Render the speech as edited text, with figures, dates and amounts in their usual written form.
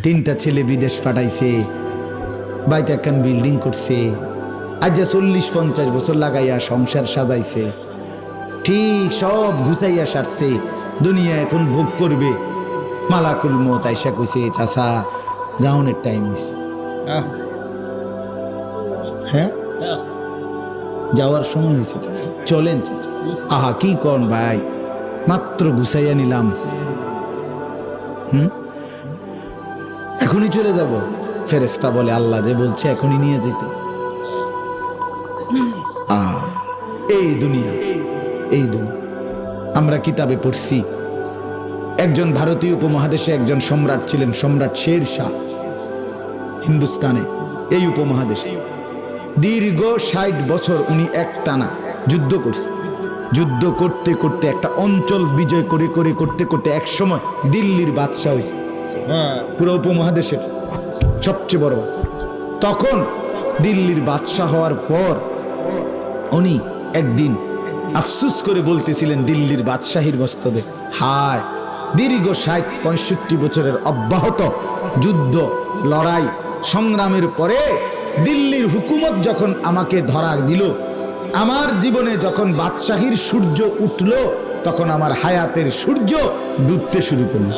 তিনটা ছেলে বিদেশ পাঠাইছে, বাইতে একখান বিল্ডিং করছে, আজ যা 40-50 বছর লাগাইয়া সংসার সাজাইছে, ঠিক সব গুছাইয়া সারছে, দুনিয়া এখন ভোগ করবে। মালাকুল মউত আইসা কইছে, চাচা যাওনের টাইম হইছে। হ্যাঁ, যাওয়ার সময় হয়েছে চাচা, চলেন চাচা। আহা কি কন ভাই, মাত্র গুছাইয়া নিলাম, এখনই চলে যাব। ফেরেশতা বলে, আল্লাহ যে বলছে এখনই নিয়ে যেতে। এই দুনিয়া, এই দুনিয়া আমরা কিতাবে পড়ছি, একজন ভারতীয় উপমহাদেশে একজন সম্রাট ছিলেন, সম্রাট শের শাহ। হিন্দুস্তানে, এই উপমহাদেশে দীর্ঘ 60 বছর উনি একটানা যুদ্ধ করছে। যুদ্ধ করতে করতে একটা অঞ্চল বিজয় করে করে করতে করতে এক সময় দিল্লির বাদশাহ হয়েছে, পুরো উপমহাদেশের সবচেয়ে বড়। তখন দিল্লির বাদশাহ হওয়ার পর উনি একদিন আফসুস করে বলতেছিলেন দিল্লির বাদশাহীর বস্তদের, হায় দীর্ঘ 60-65 বছরের অব্যাহত যুদ্ধ লড়াই সংগ্রামের পরে দিল্লির হুকুমত যখন আমাকে ধরা দিল, আমার জীবনে যখন বাদশাহীর সূর্য উঠল, তখন আমার হায়াতের সূর্য ডুবতে শুরু করল।